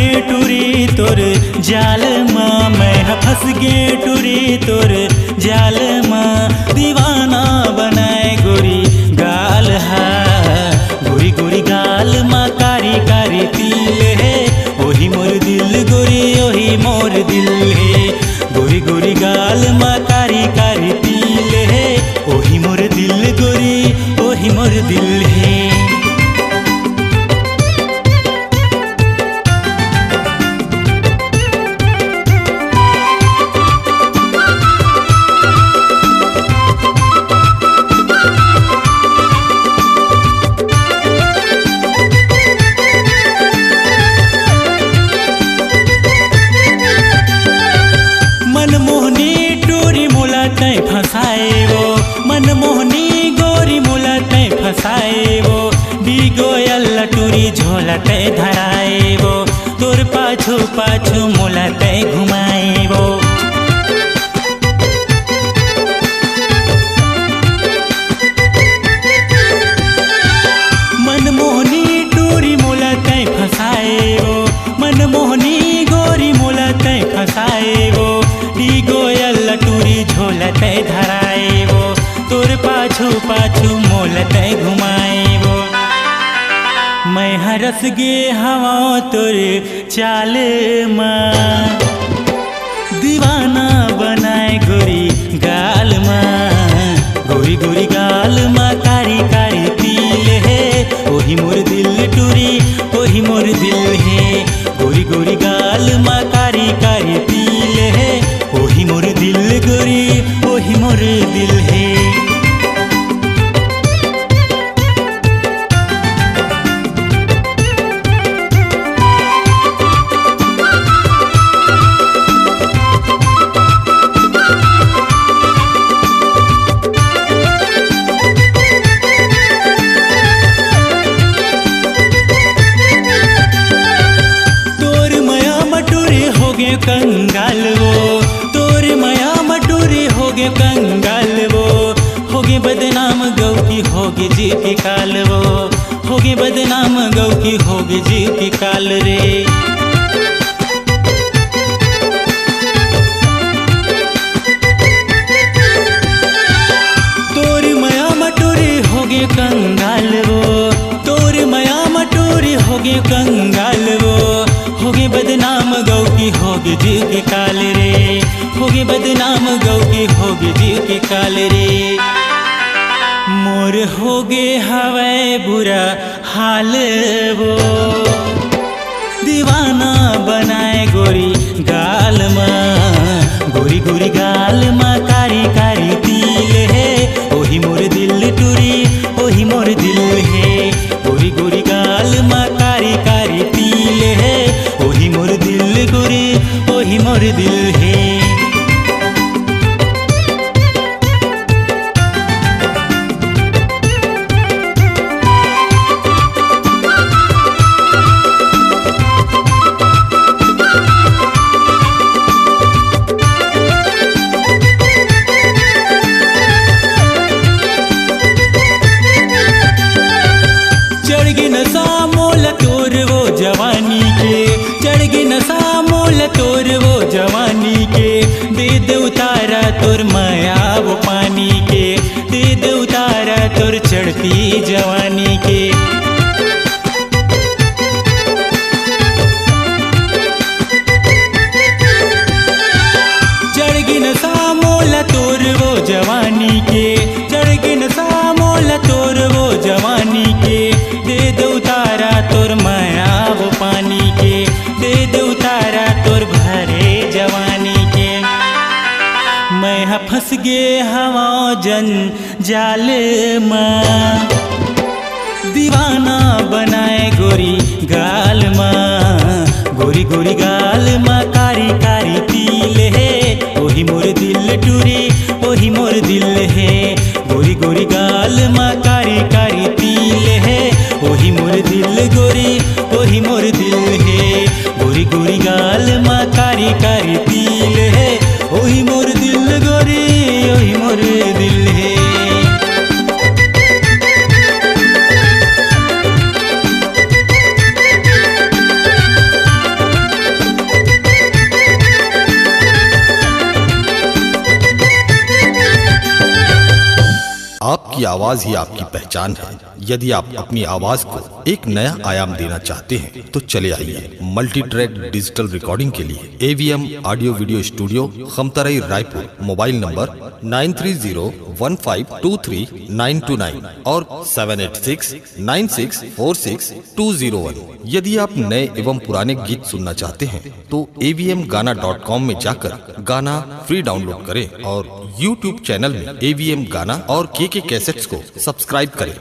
गे टूरी तोर जाल माँ, मैं फंस गे टूरी तोर जाल माँ। दीवाना बनाए गोरी गाल हा, गोरी गोरी गाल माँ कारी कारी तिल है। ओही मोर दिल गोरी ओही मोर दिल है, गोरी गोरी गाल माँ कारी कारी तिल है। ओही मोर दिल गोरी ओही मोर दिल है। मनमोहनी टूरी मोला तै फसाए वो, मनमोहनी गोरी मोला तै फसाए वो। बिगोयल टूरी झोला तै धराए वो, तोर पाछू पाछू मोला तै घुमाए वो। मनमोहनी टूरी मोला तै फसाए वो, मनमोहनी गोरी मोला तै फसाए वो। गोयल टूरी झोला तै धराए वो, तोर पाछू पाछू मोल तै घुमाए वो। मैं हरस गे हवा तोर चाल माँ, दीवाना बनाए गोरी गाल माँ, गोरी गोरी गाल माँ कारी कारी तिल है। ओही मोर दिल टूरी ओही मोर दिल है, गोरी गोरी गाल माँ कारी कारी तिल है। ओही मोर दिल गोरी ओही मोर दिल है। तोर माया मटूरी हो गए कंगाल वो, तोर माया मटूरी हो गए कंगाल वो। हो गए बदनाम गौ की हो गए जीव की काल वो, हो गए बदनाम गौ की हो गए जीव की काल रे। तोर माया मटूरी हो गए कंगाल वो, तोर माया मटूरी हो गए कंगाल वो। हो गए बदनाम गौ की हो गए जीव के काल रे, हो गए बदनाम गौ की हो गए जीव के काल रे। मोर हो गए हवे बुरा हाल वो, दीवाना बनाए गोरी गाल माँ, गोरी गोरी गाल माँ कारी कारी तिल है। ओही मोर दिल टूरी ओही मोर दिल है, गोरी गोरी गाल माँ कारी कारी तिल है। ओही मोर दिल गोरी ओही मोर दिल है। चढ़गी नशा मोल तोर वो जवानी के, चढ़गी नशा मोल तोर वो जवानी के। दे दे उतारा तोर माया वो पानी के, दे दे उतारा तोर चढ़ती जवानी के। चढ़गी नशा मोल तोर वो जवानी के, चढ़गी नशा मोल तोर वो जवानी के। दे दे उतारा तोर माया वो पानी के, दे दे उतारा तोर भरे जवानी के। मैं फंस गे हवा जन जाल माँ, दीवाना बनाए गोरी गाल माँ, गोरी गोरी गाल माँ कारी कारी तिल है। ओही मोर दिल टूरी ओही मोर दिल है, गोरी गोरी गाल माँ कारी कारी तिल है। ओही मोर दिल गोरी ओही मोर दिल है, गोरी गोरी गाल माँ कारी कारी तिल है। ओही मोर दिल गोरी ओही मोर दिल है। आपकी आवाज ही आपकी पहचान है। यदि आप अपनी आवाज को एक नया आयाम देना चाहते हैं तो चले आइए मल्टी ट्रैक डिजिटल रिकॉर्डिंग के लिए AVM audio video studio, Khamtarai, Raipur. Mobile number 9301523929 और 7869646201। यदि आप नए एवं पुराने गीत सुनना चाहते हैं तो avmgana.com में जाकर गाना फ्री डाउनलोड करें और YouTube चैनल में AVM गाना और KK कैसेट्स को सब्सक्राइब करें।